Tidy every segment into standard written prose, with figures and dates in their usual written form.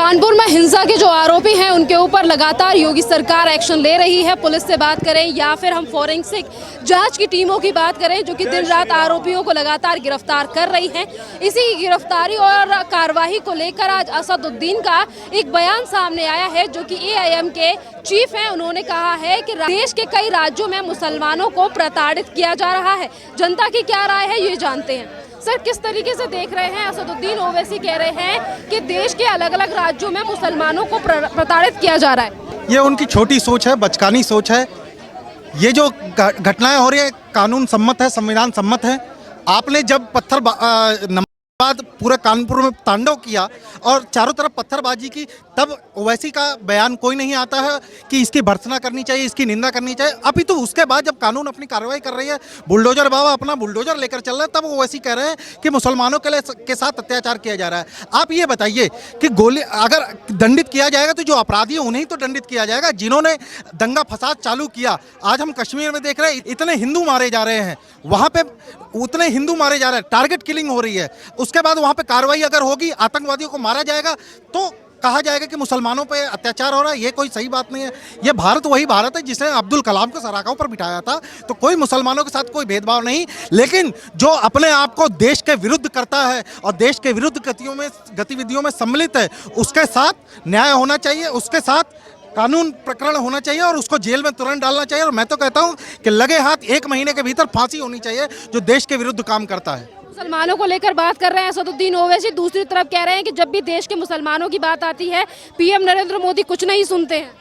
कानपुर में हिंसा के जो आरोपी हैं उनके ऊपर लगातार योगी सरकार एक्शन ले रही है। पुलिस से बात करें या फिर हम फोरेंसिक जांच की टीमों की बात करें जो कि दिन रात आरोपियों को लगातार गिरफ्तार कर रही हैं। इसी की गिरफ्तारी और कार्रवाई को लेकर आज असदुद्दीन का एक बयान सामने आया है जो कि एआईएम के चीफ हैं। उन्होंने कहा है कि देश के कई राज्यों में मुसलमानों को प्रताड़ित किया जा रहा है। जनता की क्या राय है ये जानते हैं। सर, किस तरीके से देख रहे हैं? असदुद्दीन ओवैसी कह रहे हैं कि देश के अलग अलग राज्यों में मुसलमानों को प्रताड़ित किया जा रहा है। ये उनकी छोटी सोच है, बचकानी सोच है। ये जो घटनाएं हो रही है कानून सम्मत है, संविधान सम्मत है। आपने जब बाद पूरे कानपुर में तांडव किया और चारों तरफ पत्थरबाजी की, तब ओवैसी का बयान कोई नहीं आता है कि इसकी भर्त्सना करनी चाहिए, इसकी निंदा करनी चाहिए। अभी तो उसके बाद जब कानून अपनी कार्रवाई कर रही है, बुलडोजर बाबा अपना बुलडोजर लेकर चल रहा है, तब ओवैसी कह रहे हैं कि मुसलमानों के साथ अत्याचार किया जा रहा है। आप ये बताइए कि गोली अगर दंडित किया जाएगा तो जो अपराधी है उन्हें तो दंडित किया जाएगा जिन्होंने दंगा फसाद चालू किया। आज हम कश्मीर में देख रहे हैं इतने हिंदू मारे जा रहे हैं, वहाँ पे उतने हिंदू मारे जा रहे हैं, टारगेट किलिंग हो रही है। उसके बाद वहाँ पे कार्रवाई अगर होगी, आतंकवादियों को मारा जाएगा तो कहा जाएगा कि मुसलमानों पे अत्याचार हो रहा है। ये कोई सही बात नहीं है। ये भारत वही भारत है जिसने अब्दुल कलाम को सराखाओं पर बिठाया था। तो कोई मुसलमानों के साथ कोई भेदभाव नहीं, लेकिन जो अपने आप को देश के विरुद्ध करता है और देश के विरुद्ध गतिविधियों में सम्मिलित है, उसके साथ न्याय होना चाहिए, उसके साथ कानून प्रकरण होना चाहिए और उसको जेल में तुरंत डालना चाहिए। और मैं तो कहता हूं कि लगे हाथ 1 महीने के भीतर फांसी होनी चाहिए जो देश के विरुद्ध काम करता है। मुसलमानों को लेकर बात कर रहे हैं असदुद्दीन ओवैसी, दूसरी तरफ कह रहे हैं कि जब भी देश के मुसलमानों की बात आती है पीएम नरेंद्र मोदी कुछ नहीं सुनते हैं।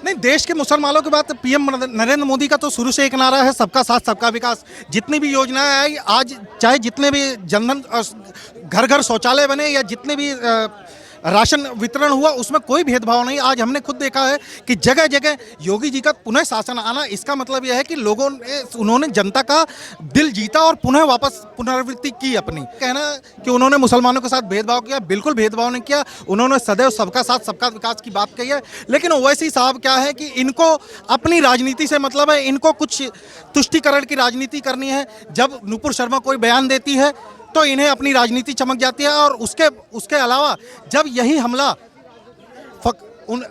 नहीं, देश के मुसलमानों की बात पीएम नरेंद्र मोदी का तो शुरू से एक नारा है, सबका साथ सबका विकास। जितनी भी योजनाएं आई आज, चाहे जितने भी जनधन घर घर शौचालय बने या जितने भी राशन वितरण हुआ, उसमें कोई भेदभाव नहीं। आज हमने खुद देखा है कि जगह जगह योगी जी का पुनः शासन आना, इसका मतलब यह है कि उन्होंने जनता का दिल जीता और पुनः वापस पुनरावृत्ति की अपनी। कहना कि उन्होंने मुसलमानों के साथ भेदभाव किया, बिल्कुल भेदभाव नहीं किया। उन्होंने सदैव सबका साथ सबका विकास की बात कही है। लेकिन ओवैसी साहब क्या है कि इनको अपनी राजनीति से मतलब है, इनको कुछ तुष्टीकरण की राजनीति करनी है। जब नुपुर शर्मा कोई बयान देती है तो इन्हें अपनी राजनीति चमक जाती है। और उसके अलावा जब यही हमला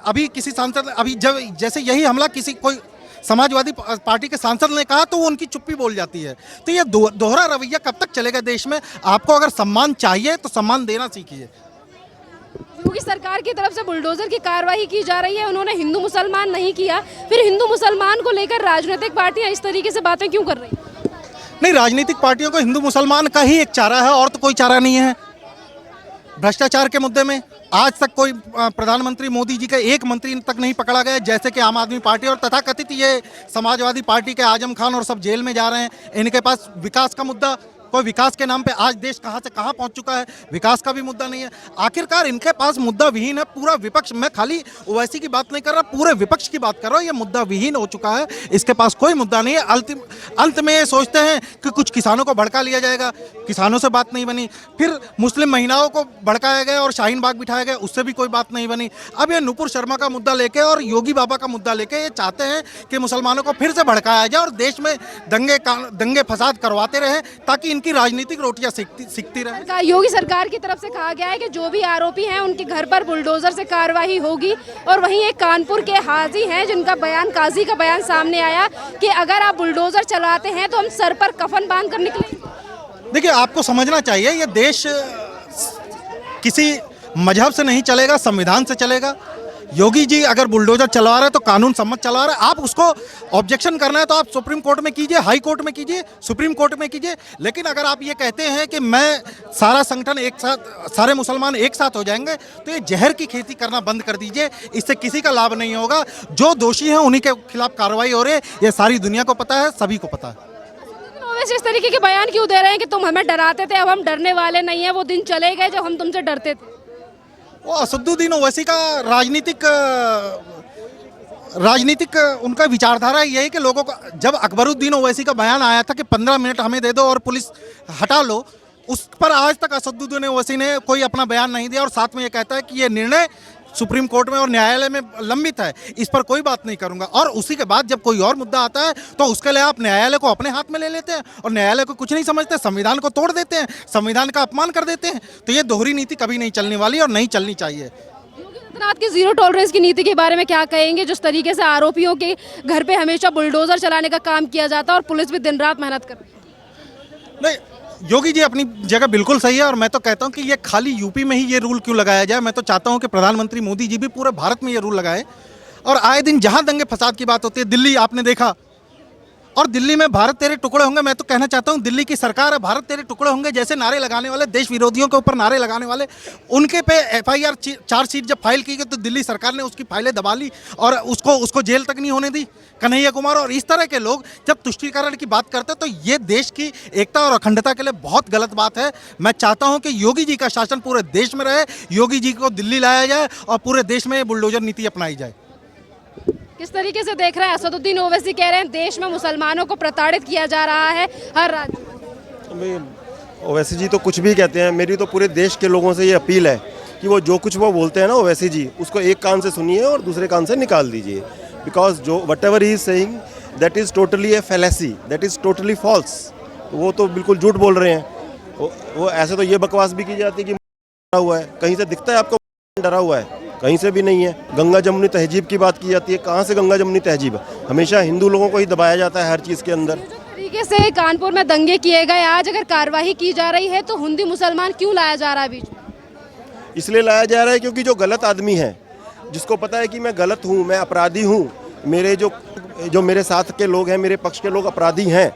अभी किसी सांसद जब जैसे यही हमला कोई समाजवादी पार्टी के सांसद ने कहा तो वो उनकी चुप्पी बोल जाती है। तो ये दोहरा रवैया कब तक चलेगा देश में? आपको अगर सम्मान चाहिए तो सम्मान देना सीखिए। योगी सरकार की तरफ से बुलडोजर की कार्रवाई की जा रही है, उन्होंने हिंदू मुसलमान नहीं किया, फिर हिंदू मुसलमान को लेकर राजनीतिक पार्टियां इस तरीके से बातें क्यों कर रही हैं? नहीं, राजनीतिक पार्टियों को हिंदू मुसलमान का ही एक चारा है और तो कोई चारा नहीं है। भ्रष्टाचार के मुद्दे में आज तक कोई प्रधानमंत्री मोदी जी का एक मंत्री तक नहीं पकड़ा गया, जैसे कि आम आदमी पार्टी और तथाकथित ये समाजवादी पार्टी के आजम खान और सब जेल में जा रहे हैं। इनके पास विकास का मुद्दा, कोई विकास के नाम पे आज देश कहाँ से कहाँ पहुँच चुका है, विकास का भी मुद्दा नहीं है। आखिरकार इनके पास मुद्दा विहीन है पूरा विपक्ष। मैं खाली ओवैसी की बात नहीं कर रहा, पूरे विपक्ष की बात कर रहा हूँ। ये मुद्दा विहीन हो चुका है, इसके पास कोई मुद्दा नहीं है। अंत में ये सोचते हैं कि कुछ किसानों को भड़का लिया जाएगा, किसानों से बात नहीं बनी। फिर मुस्लिम महिलाओं को भड़काया गया और शाहीन बाग बिठाया गया, उससे भी कोई बात नहीं बनी। अब ये नुपुर शर्मा का मुद्दा लेके और योगी बाबा का मुद्दा लेके ये चाहते हैं कि मुसलमानों को फिर से भड़काया जाए और देश में दंगे फसाद करवाते रहे ताकि इनकी राजनीतिक रोटियां सीखती रहे। योगी सरकार की तरफ से कहा गया है कि जो भी आरोपी हैं उनके घर पर बुलडोजर से कार्रवाई होगी। और वहीं एक कानपुर के हाजी हैं जिनका बयान, काजी का बयान सामने आया कि अगर आप बुलडोजर चलाते हैं तो हम सर पर कफन बांध कर निकलेंगे। देखिए, आपको समझना चाहिए ये देश किसी मजहब से नहीं चलेगा, संविधान से चलेगा। योगी जी अगर बुलडोजर चलवा रहे हैं तो कानून सम्मत चलवा रहे हैं। आप उसको ऑब्जेक्शन करना है तो आप सुप्रीम कोर्ट में कीजिए, हाई कोर्ट में कीजिए, सुप्रीम कोर्ट में कीजिए। लेकिन अगर आप ये कहते हैं कि मैं सारा संगठन एक साथ, सारे मुसलमान एक साथ हो जाएंगे, तो ये जहर की खेती करना बंद कर दीजिए। इससे किसी का लाभ नहीं होगा। जो दोषी हैं उन्हीं के खिलाफ कार्रवाई हो रही है, ये सारी दुनिया को पता है, सभी को पता है। वैसे इस तरीके के बयान क्यों दे रहे हैं कि तुम हमें डराते थे, अब हम डरने वाले नहीं है? वो दिन चले गए जब हम तुमसे डरते थे। वो असदुद्दीन ओवैसी का राजनीतिक उनका विचारधारा ये है कि लोगों को, जब अकबरुद्दीन ओवैसी का बयान आया था कि 15 मिनट हमें दे दो और पुलिस हटा लो, उस पर आज तक असदुद्दीन ओवैसी ने कोई अपना बयान नहीं दिया। और साथ में ये कहता है कि ये निर्णय सुप्रीम कोर्ट में और न्यायालय में लंबित है, इस पर कोई बात नहीं करूंगा। और उसी के बाद जब कोई और मुद्दा आता है तो उसके लिए आप न्यायालय को अपने हाथ में ले लेते हैं और न्यायालय को कुछ नहीं समझते, संविधान को तोड़ देते हैं, संविधान का अपमान कर देते हैं। तो ये दोहरी नीति कभी नहीं चलने वाली और नहीं चलनी चाहिए। योगी आदित्यनाथ की जीरो टॉलरेंस की नीति के बारे में क्या कहेंगे? जिस तरीके से आरोपियों के घर पे हमेशा बुलडोजर चलाने का काम किया जाता है और पुलिस भी दिन रात मेहनत कर रही है। नहीं, योगी जी अपनी जगह बिल्कुल सही है और मैं तो कहता हूं कि ये खाली यूपी में ही ये रूल क्यों लगाया जाए। मैं तो चाहता हूं कि प्रधानमंत्री मोदी जी भी पूरे भारत में ये रूल लगाए। और आए दिन जहां दंगे फसाद की बात होती है, दिल्ली आपने देखा, और दिल्ली में भारत तेरे टुकड़े होंगे, मैं तो कहना चाहता हूं दिल्ली की सरकार है, भारत तेरे टुकड़े होंगे जैसे नारे लगाने वाले, देश विरोधियों के ऊपर नारे लगाने वाले, उनके पे एफआईआर चार्जशीट जब फाइल की गई तो दिल्ली सरकार ने उसकी फाइलें दबा ली और उसको जेल तक नहीं होने दी। कन्हैया कुमार और इस तरह के लोग जब तुष्टीकरण की बात करते हैं तो ये देश की एकता और अखंडता के लिए बहुत गलत बात है। मैं चाहता हूं कि योगी जी का शासन पूरे देश में रहे, योगी जी को दिल्ली लाया जाए और पूरे देश में बुलडोजर नीति अपनाई जाए। किस तरीके से देख रहे हैं? असदुद्दीन ओवैसी कह रहे हैं देश में मुसलमानों को प्रताड़ित किया जा रहा है हर राज्य में। ओवैसी जी तो कुछ भी कहते हैं, मेरी तो पूरे देश के लोगों से ये अपील है कि वो जो कुछ वो बोलते हैं ना ओवैसी जी, उसको एक कान से सुनिए और दूसरे कान से निकाल दीजिए। बिकॉज जो whatever he is saying that is totally a fallacy, that is totally false. वो तो बिल्कुल झूठ बोल रहे हैं। वो ऐसे तो ये बकवास भी की जाती है कि डरा हुआ है, कहीं से दिखता है आपको डरा हुआ है? कहीं से भी नहीं है। गंगा जमुनी तहजीब की बात की जाती है, कहाँ से गंगा जमुनी तहजीब? हमेशा हिंदू लोगों को ही दबाया जाता है हर चीज़ के अंदर। तरीके से कानपुर में दंगे किए गए, आज अगर कार्रवाई की जा रही है तो हिंदू मुसलमान क्यों लाया जा रहा है बीच में? इसलिए लाया जा रहा है क्योंकि जो गलत आदमी है, जिसको पता है कि मैं गलत हूँ, मैं अपराधी हूँ, मेरे जो मेरे साथ के लोग हैं, मेरे पक्ष के लोग अपराधी हैं,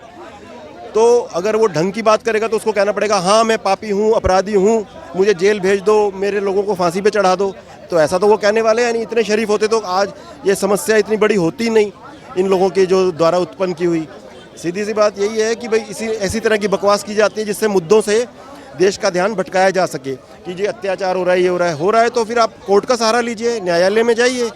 तो अगर वो ढंग की बात करेगा तो उसको कहना पड़ेगा हाँ मैं पापी हूँ, अपराधी हूँ, मुझे जेल भेज दो, मेरे लोगों को फांसी पे चढ़ा दो। तो ऐसा तो वो कहने वाले हैं नहीं। इतने शरीफ होते तो आज ये समस्या इतनी बड़ी होती नहीं इन लोगों के जो द्वारा उत्पन्न की हुई। सीधी सी बात यही है कि भाई ऐसी तरह की बकवास की जाती है जिससे मुद्दों से देश का ध्यान भटकाया जा सके कि ये अत्याचार हो रहा है, ये हो रहा है तो फिर आप कोर्ट का सहारा लीजिए, न्यायालय में जाइए,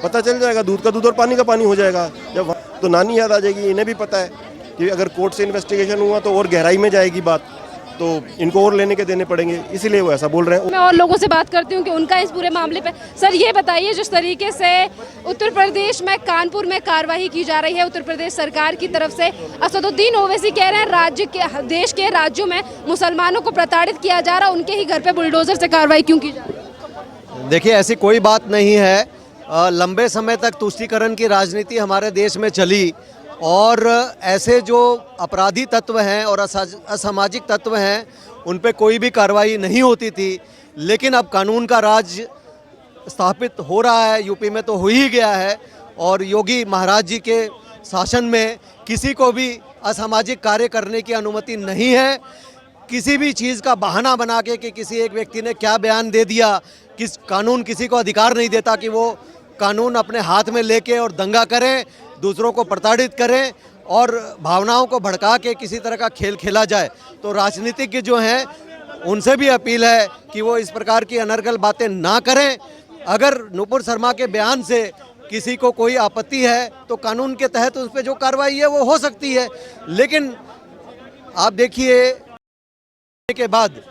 पता चल जाएगा। दूध का दूध और पानी का पानी हो जाएगा। जब तो नानी याद आ जाएगी। इन्हें भी पता है कि अगर कोर्ट से इन्वेस्टिगेशन हुआ तो और गहराई में जाएगी बात, तो इनको और लेने के देने पड़ेंगे, इसीलिए वो ऐसा बोल रहे हैं। मैं और लोगों से बात करती हूँ कि उनका इस पूरे मामले पे। सर ये बताइए, जिस तरीके से उत्तर प्रदेश में कानपुर में कार्रवाई की जा रही है उत्तर प्रदेश सरकार की तरफ से, असदुद्दीन ओवैसी कह रहे हैं देश के राज्यों में मुसलमानों को प्रताड़ित किया जा रहा है, उनके ही घर पे बुलडोजर से कार्रवाई क्यों की जा रही है? देखिए, ऐसी कोई बात नहीं है। लंबे समय तक तुष्टीकरण की राजनीति हमारे देश में चली और ऐसे जो अपराधी तत्व हैं और असामाजिक तत्व हैं उन पे कोई भी कार्रवाई नहीं होती थी। लेकिन अब कानून का राज स्थापित हो रहा है, यूपी में तो हो ही गया है, और योगी महाराज जी के शासन में किसी को भी असामाजिक कार्य करने की अनुमति नहीं है। किसी भी चीज़ का बहाना बना के कि किसी एक व्यक्ति ने क्या बयान दे दिया, कानून किसी को अधिकार नहीं देता कि वो कानून अपने हाथ में लेके और दंगा करें, दूसरों को प्रताड़ित करें और भावनाओं को भड़का के किसी तरह का खेल खेला जाए। तो राजनीतिज्ञ जो हैं उनसे भी अपील है कि वो इस प्रकार की अनर्गल बातें ना करें। अगर नुपुर शर्मा के बयान से किसी को कोई आपत्ति है तो कानून के तहत उस पर जो कार्रवाई है वो हो सकती है। लेकिन आप देखिए के बाद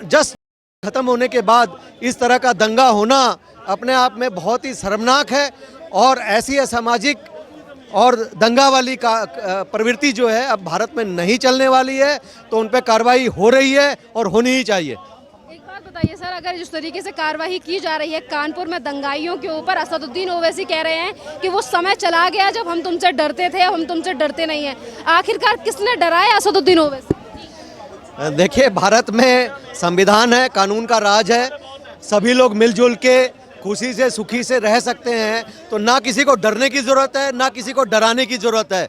जस्ट खत्म होने के बाद इस तरह का दंगा होना अपने आप में बहुत ही शर्मनाक है, और ऐसी असामाजिक और दंगा वाली का प्रवृत्ति जो है अब भारत में नहीं चलने वाली है। तो उन पर कार्रवाई हो रही है और होनी ही चाहिए। एक बात बताइए सर, अगर जिस तरीके से कार्रवाई की जा रही है कानपुर में दंगाइयों के ऊपर, असदुद्दीन ओवैसी कह रहे हैं कि वो समय चला गया जब हम तुमसे डरते थे, अब हम तुमसे डरते नहीं हैं। आखिरकार किसने डराया असदुद्दीन ओवैसी? देखिए, भारत में संविधान है, कानून का राज है, सभी लोग मिलजुल के खुशी से सुखी से रह सकते हैं। तो ना किसी को डरने की ज़रूरत है, ना किसी को डराने की ज़रूरत है।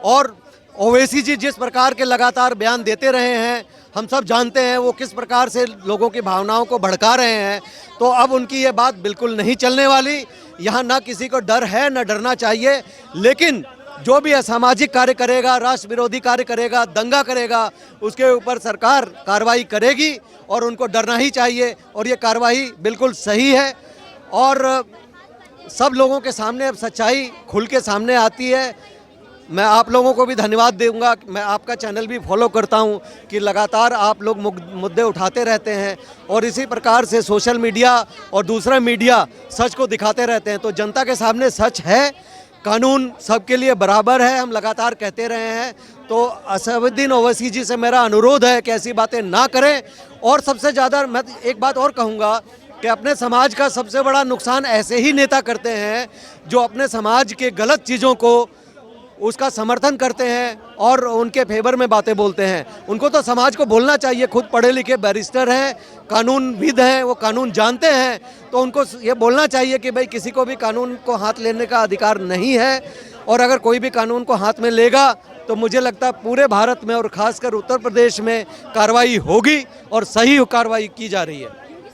और ओवैसी जी जिस प्रकार के लगातार बयान देते रहे हैं, हम सब जानते हैं वो किस प्रकार से लोगों की भावनाओं को भड़का रहे हैं। तो अब उनकी ये बात बिल्कुल नहीं चलने वाली। यहाँ ना किसी को डर है, ना डरना चाहिए। लेकिन जो भी असामाजिक कार्य करेगा, राष्ट्र विरोधी कार्य करेगा, दंगा करेगा, उसके ऊपर सरकार कार्रवाई करेगी और उनको डरना ही चाहिए। और ये कार्रवाई बिल्कुल सही है और सब लोगों के सामने अब सच्चाई खुल के सामने आती है। मैं आप लोगों को भी धन्यवाद दूंगा। मैं आपका चैनल भी फॉलो करता हूं कि लगातार आप लोग मुद्दे उठाते रहते हैं और इसी प्रकार से सोशल मीडिया और दूसरा मीडिया सच को दिखाते रहते हैं। तो जनता के सामने सच है, कानून सबके लिए बराबर है, हम लगातार कहते रहे हैं। तो असदुद्दीन ओवैसी जी से मेरा अनुरोध है कि ऐसी बातें ना करें। और सबसे ज़्यादा मैं एक बात और कहूँगा कि अपने समाज का सबसे बड़ा नुकसान ऐसे ही नेता करते हैं जो अपने समाज के गलत चीज़ों को उसका समर्थन करते हैं और उनके फेवर में बातें बोलते हैं। उनको तो समाज को बोलना चाहिए, खुद पढ़े लिखे बैरिस्टर हैं, कानूनविद हैं, वो कानून जानते हैं, तो उनको ये बोलना चाहिए कि भाई किसी को भी कानून को हाथ लेने का अधिकार नहीं है। और अगर कोई भी कानून को हाथ में लेगा तो मुझे लगता है पूरे भारत में और ख़ासकर उत्तर प्रदेश में कार्रवाई होगी और सही कार्रवाई की जा रही है।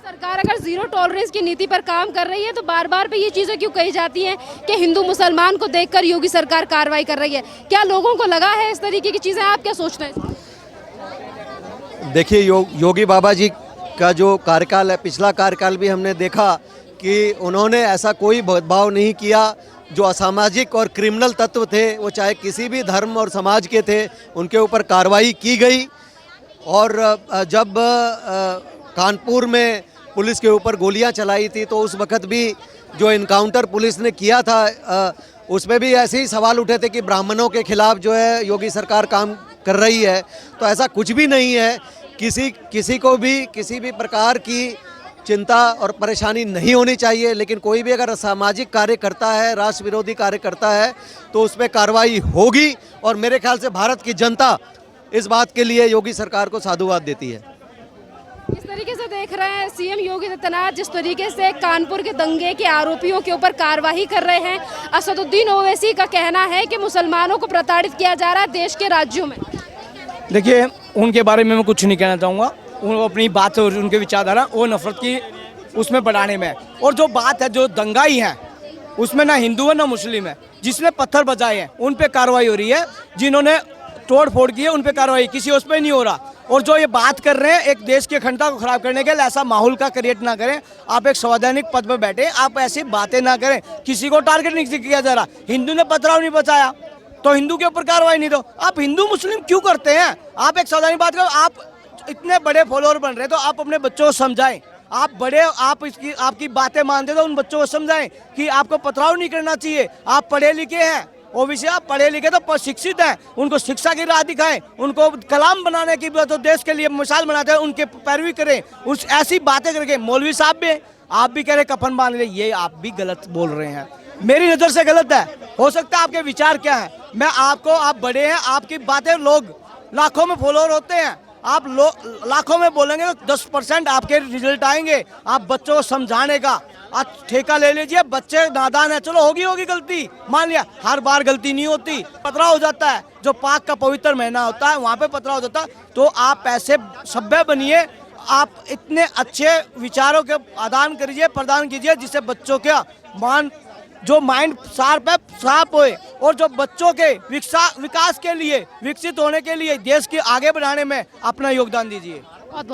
सरकार अगर जीरो टॉलरेंस की नीति पर काम कर रही है तो बार बार पे ये चीजें क्यों कही जाती हैं कि हिंदू मुसलमान को देखकर योगी सरकार कार्रवाई कर रही है? क्या लोगों को लगा है इस तरीके की चीजें? आप क्या सोचते हैं? देखिए, योगी बाबा जी का जो कार्यकाल है, पिछला कार्यकाल भी हमने देखा कि उन्होंने ऐसा कोई भेदभाव नहीं किया। जो असामाजिक और क्रिमिनल तत्व थे, वो चाहे किसी भी धर्म और समाज के थे, उनके ऊपर कार्रवाई की गई। और जब कानपुर में पुलिस के ऊपर गोलियां चलाई थी तो उस वक्त भी जो इनकाउंटर पुलिस ने किया था उसमें भी ऐसे ही सवाल उठे थे कि ब्राह्मणों के खिलाफ जो है योगी सरकार काम कर रही है। तो ऐसा कुछ भी नहीं है। किसी को भी किसी भी प्रकार की चिंता और परेशानी नहीं होनी चाहिए। लेकिन कोई भी अगर सामाजिक कार्य करता है, राष्ट्र विरोधी कार्य करता है, तो उस पर कार्रवाई होगी। और मेरे ख्याल से भारत की जनता इस बात के लिए योगी सरकार को साधुवाद देती है। इस तरीके से देख रहे हैं सीएम योगी आदित्यनाथ जिस तरीके से कानपुर के दंगे के आरोपियों के ऊपर कार्रवाई कर रहे हैं। असदुद्दीन ओवैसी का कहना है कि मुसलमानों को प्रताड़ित किया जा रहा है देश के राज्यों में। देखिए, उनके बारे में मैं कुछ नहीं कहना चाहूँगा। वो अपनी बात और उनके विचारधारा वो नफरत की उसमें बढ़ाने में। और जो बात है, जो दंगाई है, उसमें ना हिंदू है ना मुस्लिम है। जिसने पत्थर बजाए हैं उन पे कार्रवाई हो रही है, जिन्होंने तोड़ फोड़ की है उन पे कार्रवाई, किसी उस पर नहीं हो रहा। और जो ये बात कर रहे हैं एक देश की अखंडता को खराब करने के लिए, ऐसा माहौल का क्रिएट ना करें। आप एक संवैधानिक पद पर बैठे, आप ऐसी बातें ना करें। किसी को टारगेट नहीं किया जा रहा। हिंदू ने पथराव नहीं बचाया तो हिंदू के ऊपर कार्रवाई नहीं दो। आप हिंदू मुस्लिम क्यों करते हैं? आप एक संवैधानिक बात करो। आप इतने बड़े फॉलोअर बन रहे तो आप अपने बच्चों को समझाएं। आप बड़े, आप इसकी आपकी बातें मानते तो उन बच्चों को समझाएं कि आपको पथराव नहीं करना चाहिए। आप पढ़े लिखे हैं, ओबीसी आप पढ़े लिखे तो शिक्षित हैं, उनको शिक्षा की राह दिखाएं। उनको कलाम बनाने की तो देश के लिए मिसाल बनाते हैं, उनके पैरवी करें। उस ऐसी बातें करके मौलवी साहब भी, आप भी कह रहे कफन बांध ले, ये आप भी गलत बोल रहे हैं। मेरी नज़र से गलत है। हो सकता है आपके विचार क्या है, मैं आपको, आप बड़े हैं, आपकी बातें लोग लाखों में फॉलोअर होते हैं। आप लाखों में बोलेंगे तो 10% आपके रिजल्ट आएंगे। आप बच्चों को समझाने का आज ठेका ले लीजिए। बच्चे नादान है, चलो होगी गलती, मान लिया। हर बार गलती नहीं होती, पथराव हो जाता है। जो पाक का पवित्र महीना होता है वहाँ पे पथराव हो जाता है। तो आप ऐसे सभ्य बनिए, आप इतने अच्छे विचारों के आदान करिए, प्रदान कीजिए, जिससे बच्चों का जो माइंड शार्प है, साफ होए। और जो बच्चों के विकास के लिए, विकसित होने के लिए, देश के आगे बढ़ाने में अपना योगदान दीजिए।